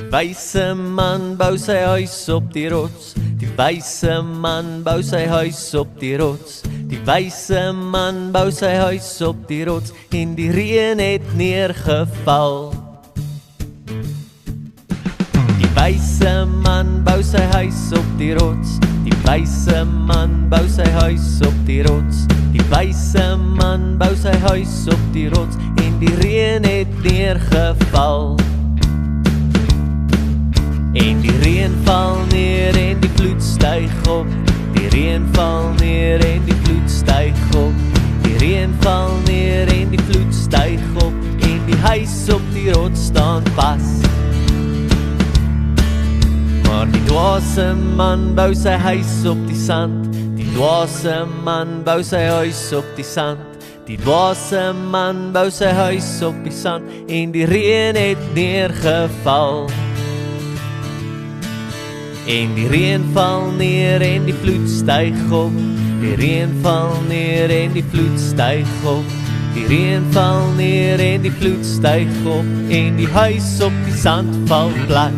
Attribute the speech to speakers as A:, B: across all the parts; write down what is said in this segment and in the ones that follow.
A: wyse man bou sy huis op die rots. Die wyse man bou sy huis op die rots. Die wyse man bou sy huis op die rots en die reën het neergeval. Die wyse man bou sy huis op die rots. Die wyse man bou sy huis op die rots. Die wyse man bou sy huis op die rots en die reën het neergeval. En die reën val neer en die vloed styg op. Die reën val neer en die vloed styg op. Die reën val neer en die vloed styg op en die huis op die rots staan vas. Maar die dwaase man bou sy huis op die sand. Die dwaase man bou sy huis op die sand. Die dwaase man bou sy huis op die sand en die reën het neergeval. En die reën val neer en die vloed styg op. Die reën val neer en die vloed styg op. Die reën val neer en die vloed styg op en die huis op die sand val plat.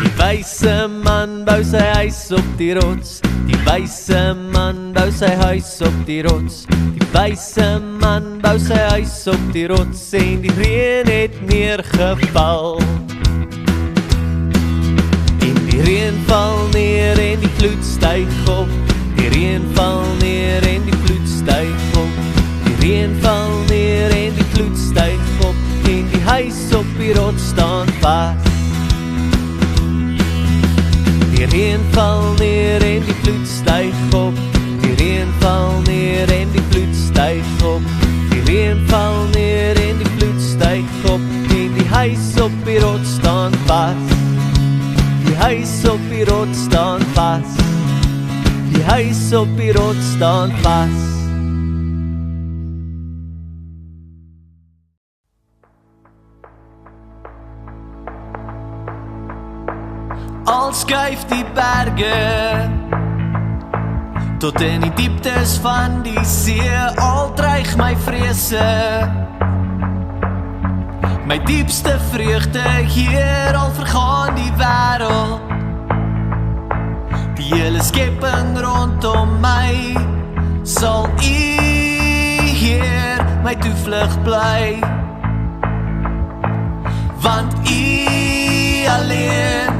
A: Die wyse man bou sy huis op die rots. Die wyse man bou sy huis op die rots. Die wyse man bou sy huis op die rots en die reën het neergeval. Die reën val neer en die vloed styg op. Die reën val neer en die vloed styg op. Die reën val neer en die vloed styg op en die huis op die rots staan vas. Die reën val neer en die vloed styg op. Die reën val neer en die vloed styg op. Die reën val neer en die vloed styg op en die huis op die rots staan vas. Die huis op die rots staan vas. Die huis op die rots staan vas. Al skuif die berge tot in die dieptes van die see, al dreig my vrese. My diepste vreugde hier, al vergaan die wêreld. Die hele skepping rondom my sal U, Heer, my toevlug bly. Want U alleen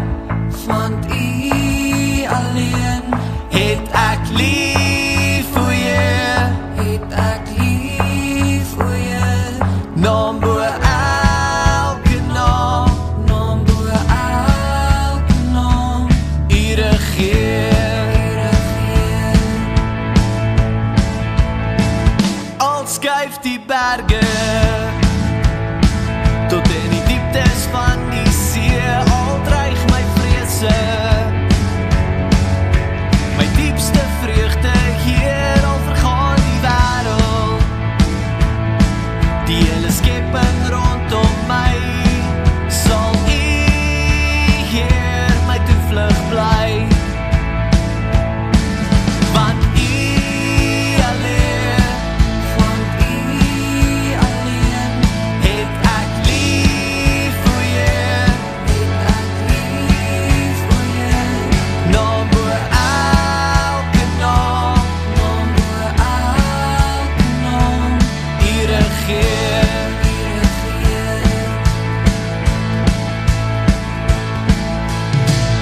A: het ek lief vir jou. Het ek lief vir jou. Naam bo elke naam. Naam bo elke naam. U regeer. Al skuif die berge tot in die dieptes van die see, al dreig my vrese. My diepste vreugde hier, al vergaan die wêreld. Die hele skepping rondom my sal U, Heer, my toevlug bly. Want U alleen het ek lief vir jou. Naam bo elke naam. U regeer.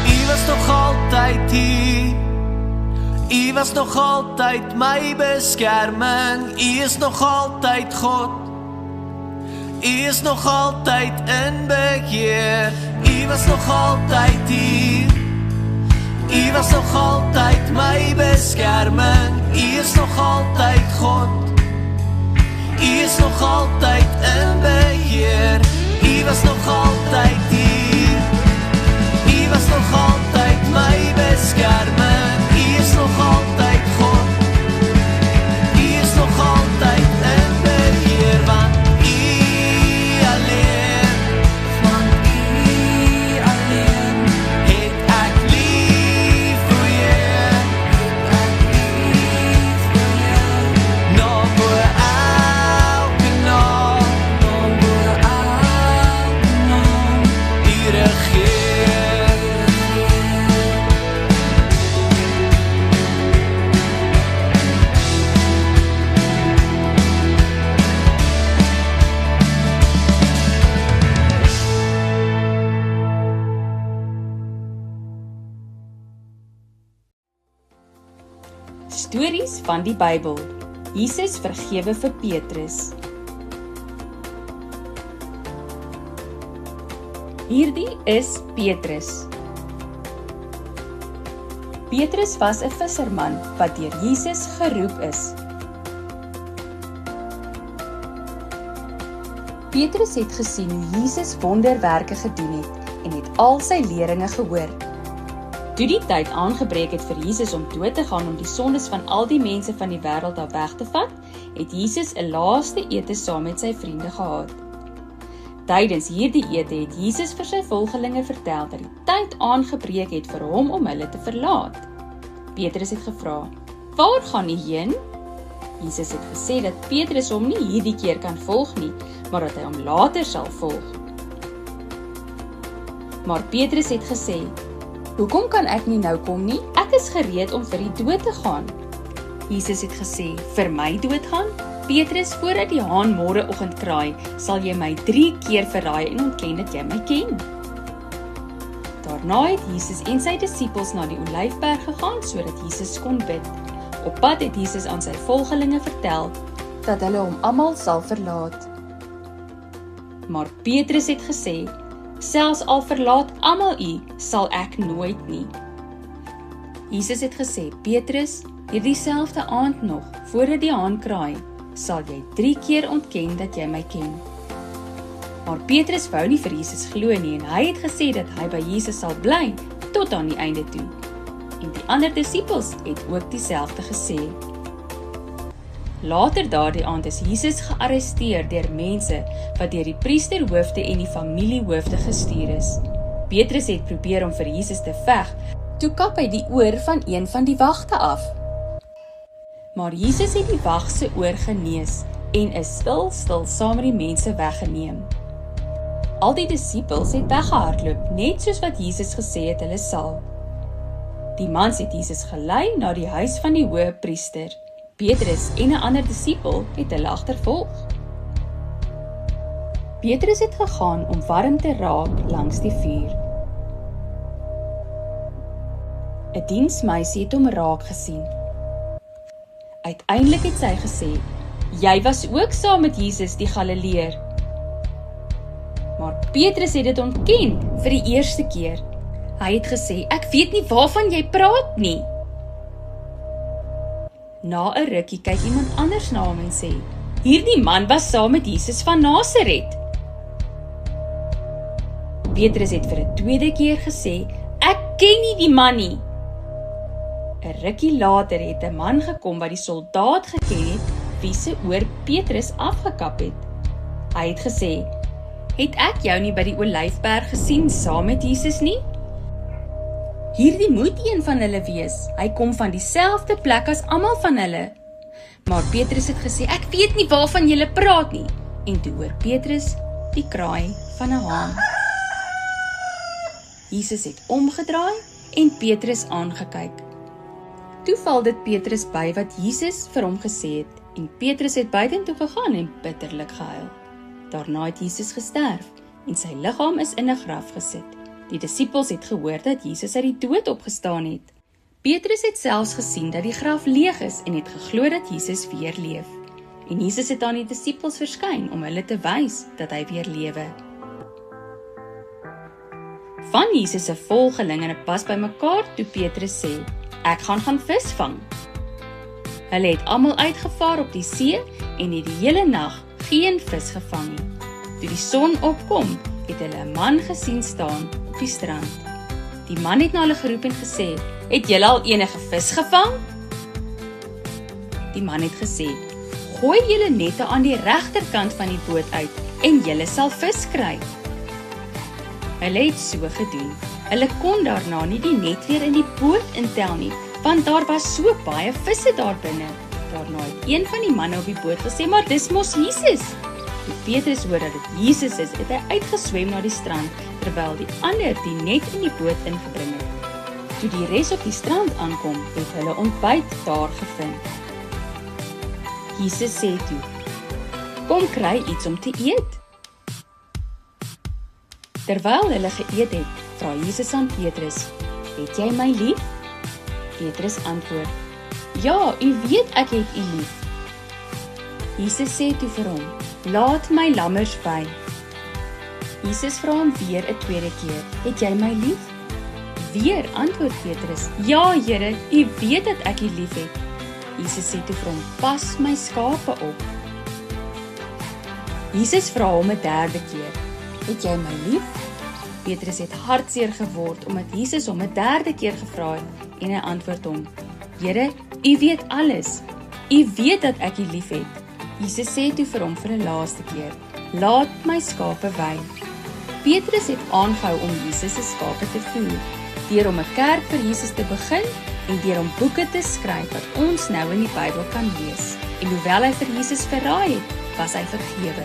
A: U was nog altyd hier. U was nog altyd my beskerming. U is nog altyd God. U is nog altyd in beheer. U was nog altyd hier. U was nog altyd my beskerming. U is nog altyd God. U is nog altyd in beheer. U was nog altyd hier. U was nog altyd my beskerming. U is nog altyd God. U is nog altyd in beheer. Want U alleen het ek lief vir jou. Naam bo elke naam.
B: Stories van die Bybel. Jesus vergewe vir Petrus. Hierdie is Petrus. Petrus was 'n visserman wat deur Jesus geroep is. Petrus het gesien hoe Jesus wonderwerke gedoen het en het al sy leringe gehoor. Toe die tyd aangebreek het vir Jesus om dood te gaan om die sondes van al die mense van die wêreld af weg te vat, het Jesus 'n laaste ete saam met sy vriende gehad. Tydens hierdie ete het Jesus vir sy volgelinge vertel dat die tyd aangebreek het vir hom om hulle te verlaat. Petrus het gevra, "Waar gaan u heen?" Jesus het gesê dat Petrus hom nie hierdie keer kan volg nie, maar dat hy hom later sal volg. Maar Petrus het gesê, "Hoekom kan ek nie nou kom nie? Ek is gereed om vir die dood te gaan." Jesus het gesê, "Vir my doodgaan? Petrus, voordat die haan môreoggend kraai, sal jy my 3 keer verraai en ontken dat jy my ken." Daarna het Jesus en sy disippels na die Olyfberg gegaan sodat Jesus kon bid. Op pad het Jesus aan sy volgelinge vertel dat hulle hom almal sal verlaat. Maar Petrus het gesê, "Selfs al verlaat almal u, sal ek nooit nie." Jesus het gesê, "Petrus, hierdie selfde aand nog, voordat die haan kraai, sal jy 3 keer ontken dat jy my ken." Maar Petrus wou nie vir Jesus glo nie en hy het gesê dat hy by Jesus sal bly tot aan die einde toe. En die ander disippels het ook dieselfde gesê. Later daardie aand is Jesus gearresteer deur mense wat deur die priesterhoofde en die familiehoofde gestuur is. Petrus het probeer om vir Jesus te veg, toe kap hy die oor van een van die wagte af. Maar Jesus het die wag se oor genees en is stil saam met die mense weggeneem. Al die disippels het weggehardloop, net soos wat Jesus gesê het hulle sal. Die mans het Jesus gelei na die huis van die hoëpriester. Petrus en 'n ander disipel het hulle agtervolg. Petrus het gegaan om warm te raak langs die vuur. 'n Diensmeisie het hom raak gesien. Uiteindelik het sy gesê, "Jy was ook saam met Jesus die Galileër." Maar Petrus het dit ontken vir die eerste keer. Hy het gesê, "Ek weet nie waarvan jy praat nie." Na 'n rukkie kyk iemand anders na hom en sê, "Hierdie man was saam met Jesus van Nasaret." Petrus het vir 'n tweede keer gesê, "Ek ken nie die man nie." 'n Rukkie later het 'n man gekom wat die soldaat geken het, wie se oor Petrus afgekap het. Hy het gesê, "Het ek jou nie by die Olyfberg gesien saam met Jesus nie? Hierdie moet een van hulle wees. Hy kom van dieselfde plek as almal van hulle." Maar Petrus het gesê, "Ek weet nie waarvan julle praat nie." En toe hoor Petrus die kraai van 'n haan. Jesus het omgedraai en Petrus aangekyk. Toe val dit Petrus by wat Jesus vir hom gesê het, en Petrus het buitentoe gegaan en bitterlik gehuil. Daarna het Jesus gesterf en sy liggaam is in 'n graf gesit. Die disippels het gehoor dat Jesus uit die dood opgestaan het. Petrus het selfs gesien dat die graf leeg is en het geglo dat Jesus weer leef. En Jesus het aan die disippels verskyn om hulle te wys dat hy weer lewe. Van Jesus se volgelinge pas by mekaar toe Petrus sê, "Ek gaan visvang." Hulle het almal uitgevaar op die see en het die hele nag geen vis gevang nie. Toe die son opkom, het hulle 'n man gesien staan op die strand. Die man het na hulle geroep en gesê, "Het julle al enige vis gevang?" Die man het gesê, "Gooi julle nette aan die regterkant van die boot uit en julle sal vis kry." Hulle het so gedoen. Hulle kon daarna nie die net weer in die boot intel nie, want daar was so baie visse daar binne. Daarna het een van die manne op die boot gesê, "Maar dis mos Jesus." Toe Petrus hoor dat dit Jesus is, het hy uitgeswem na die strand, terwyl die ander die net in die boot ingebring het. Toe die res op die strand aankom, het hulle ontbyt daar gevind. Jesus sê toe, "Kom kry iets om te eet." Terwyl hulle geëet het, vra Jesus aan Petrus, "Het jy my lief?" Petrus antwoord, Ja, u weet ek het u lief. Jesus sê toe vir hom, laat my lammers vei. Jesus vra hom weer 'n tweede keer, het jy my lief? Weer antwoord Petrus, ja Here, u weet dat ek u lief het. Jesus sê toe vir hom, pas my skape op. Jesus vra hom 'n derde keer, het jy my lief? Petrus het hartseer geword, omdat Jesus hom 'n derde keer gevra het, en hy antwoord hom, Here, u weet alles, u weet dat ek u lief het. Jesus sê toe vir hom vir 'n laaste keer, laat my skape wei. Petrus het aangehou om Jesus se skape te voer, deur om 'n kerk vir Jesus te begin, en deur om boeke te skryf wat ons nou in die Bybel kan lees. En hoewel hy vir Jesus verraai het, was hy vergewe.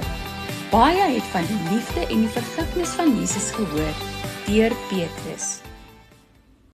B: Baie het van die liefde en die vergifnis van Jesus gehoor deur Petrus.